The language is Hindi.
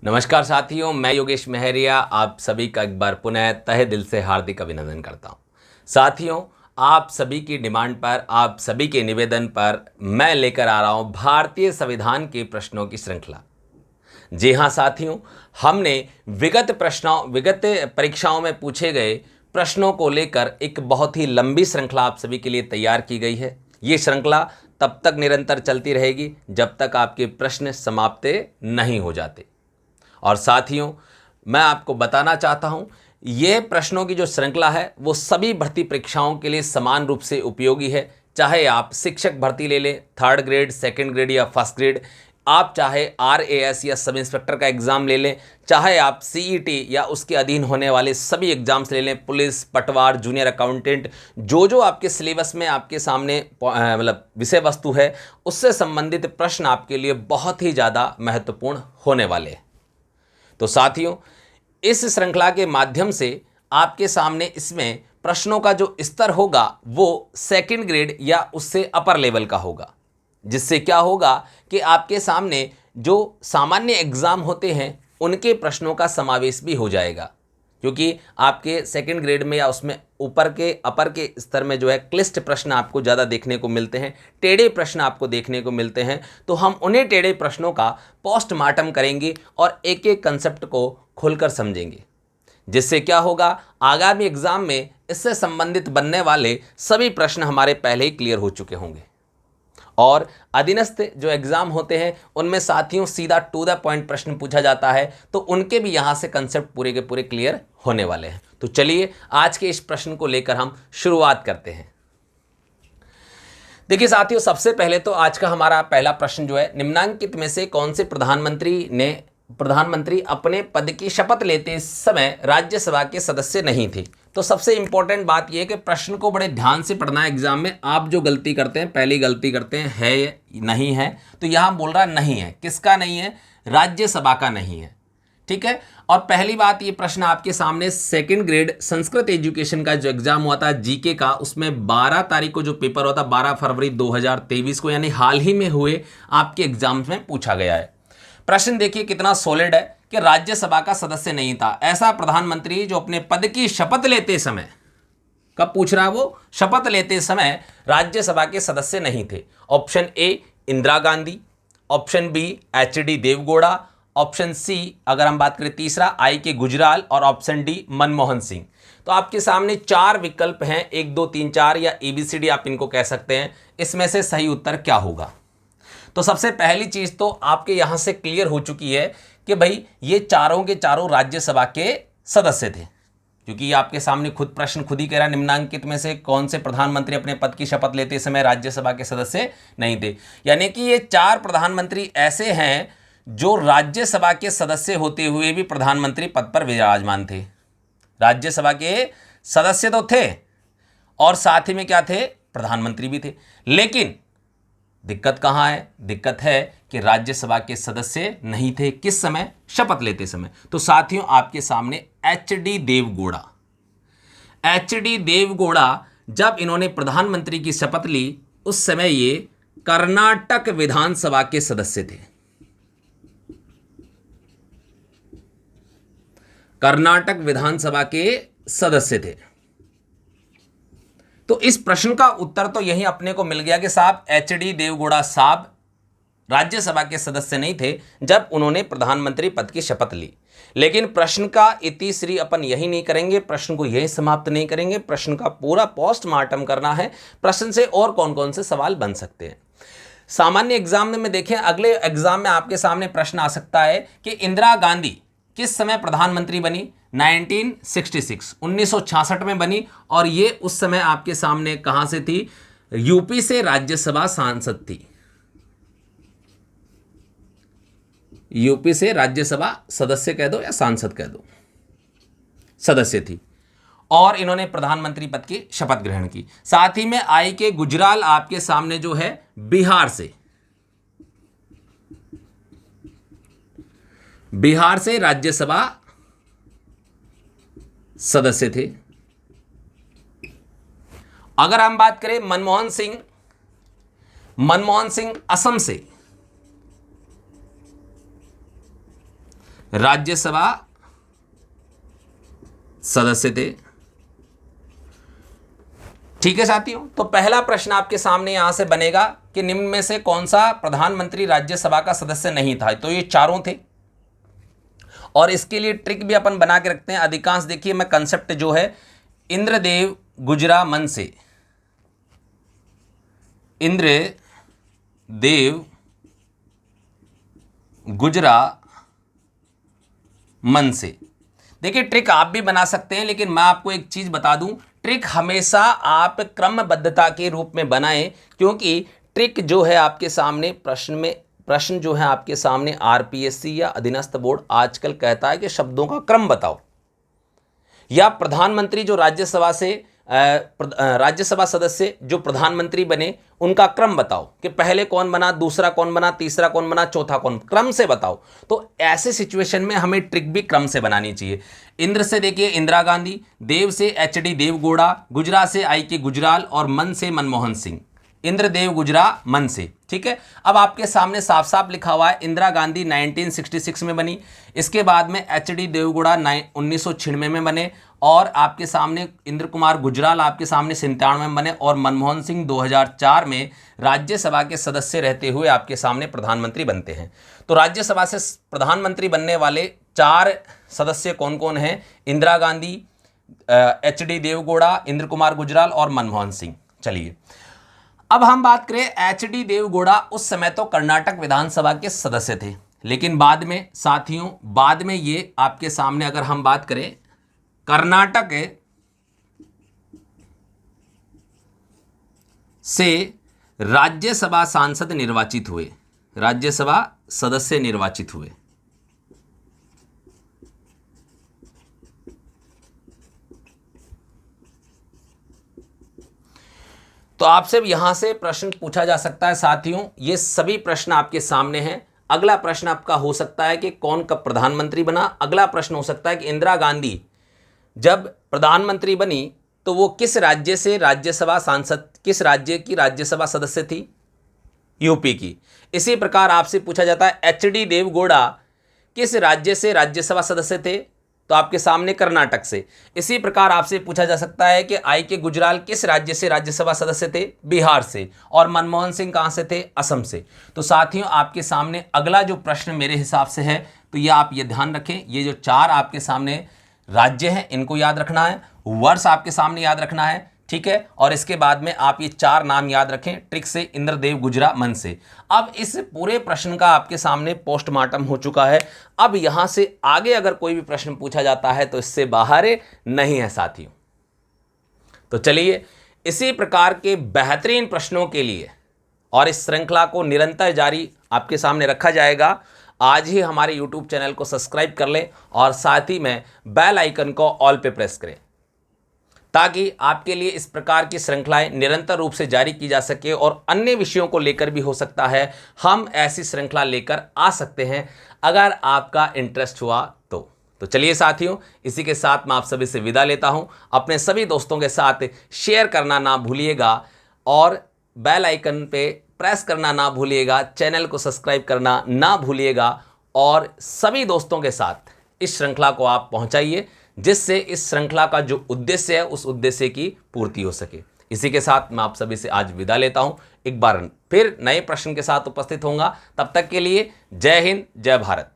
नमस्कार साथियों, मैं योगेश मेहरिया आप सभी का एक बार पुनः तहे दिल से हार्दिक अभिनंदन करता हूं। साथियों, आप सभी की डिमांड पर, आप सभी के निवेदन पर मैं लेकर आ रहा हूं भारतीय संविधान के प्रश्नों की श्रृंखला। जी हां साथियों, हमने विगत परीक्षाओं में पूछे गए प्रश्नों को लेकर एक बहुत ही लंबी श्रृंखला आप सभी के लिए तैयार की गई है। ये श्रृंखला तब तक निरंतर चलती रहेगी जब तक आपके प्रश्न समाप्त नहीं हो जाते। और साथियों, मैं आपको बताना चाहता हूं, ये प्रश्नों की जो श्रृंखला है वो सभी भर्ती परीक्षाओं के लिए समान रूप से उपयोगी है। चाहे आप शिक्षक भर्ती ले लें, 3rd ग्रेड, 2nd ग्रेड या 1st ग्रेड, आप चाहे RAS या सब इंस्पेक्टर का एग्ज़ाम ले लें, चाहे आप CET या उसके अधीन होने वाले सभी एग्जाम्स ले लें, पुलिस, पटवार, जूनियर अकाउंटेंट, जो आपके सिलेबस में आपके सामने मतलब विषय वस्तु है, उससे संबंधित प्रश्न आपके लिए बहुत ही ज़्यादा महत्वपूर्ण होने वाले हैं। तो साथियों, इस श्रृंखला के माध्यम से आपके सामने इसमें प्रश्नों का जो स्तर होगा वो 2nd ग्रेड या उससे अपर लेवल का होगा, जिससे क्या होगा कि आपके सामने जो सामान्य एग्जाम होते हैं उनके प्रश्नों का समावेश भी हो जाएगा, क्योंकि आपके 2nd ग्रेड में या उसमें ऊपर के अपर के स्तर में जो है क्लिष्ट प्रश्न आपको ज़्यादा देखने को मिलते हैं, टेढ़े प्रश्न आपको देखने को मिलते हैं। तो हम उन्हें टेढ़े प्रश्नों का पोस्टमार्टम करेंगे और एक एक कंसेप्ट को खोलकर समझेंगे, जिससे क्या होगा, आगामी एग्जाम में इससे संबंधित बनने वाले सभी प्रश्न हमारे पहले ही क्लियर हो चुके होंगे। और अधीनस्थ जो एग्जाम होते हैं उनमें साथियों सीधा टू द पॉइंट प्रश्न पूछा जाता है, तो उनके भी यहां से कंसेप्ट पूरे के पूरे क्लियर होने वाले हैं। तो चलिए आज के इस प्रश्न को लेकर हम शुरुआत करते हैं। देखिए साथियों, सबसे पहले तो आज का हमारा पहला प्रश्न जो है, निम्नांकित में से कौन से प्रधानमंत्री अपने पद की शपथ लेते समय राज्यसभा के सदस्य नहीं थे। तो सबसे इंपॉर्टेंट बात यह है कि प्रश्न को बड़े ध्यान से पढ़ना है। एग्जाम में आप जो गलती करते हैं, पहली गलती करते हैं, है नहीं है, तो यहां बोल रहा नहीं है। किसका नहीं है? राज्यसभा का नहीं है। ठीक है। और पहली बात, ये प्रश्न आपके सामने 2nd ग्रेड संस्कृत एजुकेशन का जो एग्जाम हुआ था जीके का, उसमें 12 तारीख को जो पेपर हुआ था, 12 फरवरी 2023 को, यानी हाल ही में हुए आपके एग्जाम्स में पूछा गया है। प्रश्न देखिए कितना सॉलिड है कि राज्यसभा का सदस्य नहीं था ऐसा प्रधानमंत्री जो अपने पद की शपथ लेते समय, कब पूछ रहा है वो? शपथ लेते समय राज्यसभा के सदस्य नहीं थे। Option A Indira Gandhi, option B HD Devegowda, option C अगर हम बात करें तीसरा IK गुजराल, और ऑप्शन डी मनमोहन सिंह। तो आपके सामने 4 विकल्प हैं, 1 2 3 4 या ABCD आप इनको कह सकते हैं। इसमें से सही उत्तर क्या होगा? तो सबसे पहली चीज तो आपके यहां से क्लियर हो चुकी है कि भाई ये चारों के चारों राज्यसभा के सदस्य थे, क्योंकि ये आपके सामने प्रश्न खुद ही कह रहा, निम्नांकित में से कौन से प्रधानमंत्री अपने पद की शपथ लेते समय राज्यसभा के सदस्य नहीं थे। यानी कि ये 4 प्रधानमंत्री ऐसे हैं जो राज्यसभा के सदस्य होते हुए भी प्रधानमंत्री पद पर विराजमान थे। राज्यसभा के सदस्य तो थे और साथ ही में क्या थे? प्रधानमंत्री भी थे। लेकिन दिक्कत कहां है? दिक्कत है कि राज्यसभा के सदस्य नहीं थे। किस समय? शपथ लेते समय। तो साथियों आपके सामने HD देवगौड़ा जब इन्होंने प्रधानमंत्री की शपथ ली, उस समय ये कर्नाटक विधानसभा के सदस्य थे। कर्नाटक विधानसभा के सदस्य थे। तो इस प्रश्न का उत्तर तो यही अपने को मिल गया कि साहब HD देवगौड़ा साहब राज्यसभा के सदस्य नहीं थे जब उन्होंने प्रधानमंत्री पद की शपथ ली। लेकिन प्रश्न का इतिश्री अपन यही नहीं करेंगे, प्रश्न को यही समाप्त नहीं करेंगे, प्रश्न का पूरा पोस्टमार्टम करना है। प्रश्न से और कौन कौन से सवाल बन सकते हैं। सामान्य एग्जाम में देखें, अगले एग्जाम में आपके सामने प्रश्न आ सकता है कि इंदिरा गांधी किस समय प्रधानमंत्री बनी? 1966 में बनी, और ये उस समय आपके सामने कहां से थी? यूपी से राज्यसभा सांसद थी। यूपी से राज्यसभा सदस्य कह दो या सांसद कह दो, सदस्य थी, और इन्होंने प्रधानमंत्री पद की शपथ ग्रहण की। साथ ही में IK गुजराल आपके सामने जो है बिहार से राज्यसभा सदस्य थे। अगर हम बात करें मनमोहन सिंह असम से, राज्यसभा सदस्य थे। ठीक है साथियों, तो पहला प्रश्न आपके सामने यहां से बनेगा कि निम्न में से कौन सा प्रधानमंत्री राज्यसभा का सदस्य नहीं था। तो ये चारों थे, और इसके लिए ट्रिक भी अपन बना के रखते हैं। अधिकांश देखिए मैं कंसेप्ट जो है इंद्रदेव गुजरा मन से, इंद्रदेव गुजरा मन से। देखिए ट्रिक आप भी बना सकते हैं, लेकिन मैं आपको एक चीज बता दूं, ट्रिक हमेशा आप क्रमबद्धता के रूप में बनाएं, क्योंकि ट्रिक जो है आपके सामने प्रश्न जो है आपके सामने आरपीएससी या अधीनस्थ बोर्ड आजकल कहता है कि शब्दों का क्रम बताओ, या प्रधानमंत्री जो राज्यसभा सदस्य जो प्रधानमंत्री बने उनका क्रम बताओ कि पहले कौन बना, दूसरा कौन बना, तीसरा कौन बना, चौथा कौन, क्रम से बताओ। तो ऐसे सिचुएशन में हमें ट्रिक भी क्रम से बनानी चाहिए। इंद्र से देखिए इंदिरा गांधी, देव से एचडी देवगौड़ा, गुजरा से आई.के. गुजराल और मन से मनमोहन सिंह। इंद्रदेव गुजरा मन से, ठीक है। अब आपके सामने साफ साफ लिखा हुआ है इंदिरा गांधी 1966 में बनी, इसके बाद में एचडी देवगौड़ा 1996 में बने, और आपके सामने इंद्र कुमार गुजराल आपके सामने 97 में बने, और मनमोहन सिंह 2004 में राज्यसभा के सदस्य रहते हुए आपके सामने प्रधानमंत्री बनते हैं। तो राज्यसभा से प्रधानमंत्री बनने वाले 4 सदस्य कौन कौन हैं? इंदिरा गांधी, एचडी देवगौड़ा, इंद्र कुमार गुजराल और मनमोहन सिंह। चलिए अब हम बात करें एचडी देवगौड़ा, उस समय तो कर्नाटक विधानसभा के सदस्य थे, लेकिन बाद में साथियों बाद में ये आपके सामने अगर हम बात करें कर्नाटक से राज्यसभा सांसद निर्वाचित हुए, राज्यसभा सदस्य निर्वाचित हुए। तो आपसे यहां से प्रश्न पूछा जा सकता है साथियों, ये सभी प्रश्न आपके सामने हैं। अगला प्रश्न आपका हो सकता है कि कौन कब प्रधानमंत्री बना। अगला प्रश्न हो सकता है कि इंदिरा गांधी जब प्रधानमंत्री बनी तो वो किस राज्य से राज्यसभा सांसद, किस राज्य की राज्यसभा सदस्य थी? यूपी की। इसी प्रकार आपसे पूछा जाता है एचडी देवगौड़ा किस राज्य से राज्यसभा सदस्य थे? तो आपके सामने कर्नाटक से। इसी प्रकार आपसे पूछा जा सकता है कि आई.के. गुजराल किस राज्य से राज्यसभा सदस्य थे? बिहार से। और मनमोहन सिंह कहां से थे? असम से। तो साथियों आपके सामने अगला जो प्रश्न मेरे हिसाब से है, तो ये आप ये ध्यान रखें, ये जो 4 आपके सामने राज्य हैं इनको याद रखना है, वर्ष आपके सामने याद रखना है, ठीक है। और इसके बाद में आप ये 4 नाम याद रखें ट्रिक से, इंद्रदेव गुजरा मन से। अब इस पूरे प्रश्न का आपके सामने पोस्टमार्टम हो चुका है। अब यहां से आगे अगर कोई भी प्रश्न पूछा जाता है तो इससे बाहर नहीं है साथियों। तो चलिए इसी प्रकार के बेहतरीन प्रश्नों के लिए और इस श्रृंखला को निरंतर जारी आपके सामने रखा जाएगा। आज ही हमारे YouTube चैनल को सब्सक्राइब कर लें और साथ ही में बेल आइकन को ऑल पे प्रेस करें, ताकि आपके लिए इस प्रकार की श्रृंखलाएं निरंतर रूप से जारी की जा सके, और अन्य विषयों को लेकर भी हो सकता है हम ऐसी श्रृंखला लेकर आ सकते हैं अगर आपका इंटरेस्ट हुआ तो चलिए साथियों, इसी के साथ मैं आप सभी से विदा लेता हूं। अपने सभी दोस्तों के साथ शेयर करना ना भूलिएगा और बेल आइकन पे प्रेस करना ना भूलिएगा, चैनल को सब्सक्राइब करना ना भूलिएगा, और सभी दोस्तों के साथ इस श्रृंखला को आप पहुंचाइए, जिससे इस श्रृंखला का जो उद्देश्य है उस उद्देश्य की पूर्ति हो सके। इसी के साथ मैं आप सभी से आज विदा लेता हूं। एक बार फिर नए प्रश्न के साथ उपस्थित होऊंगा। तब तक के लिए जय हिंद, जय भारत।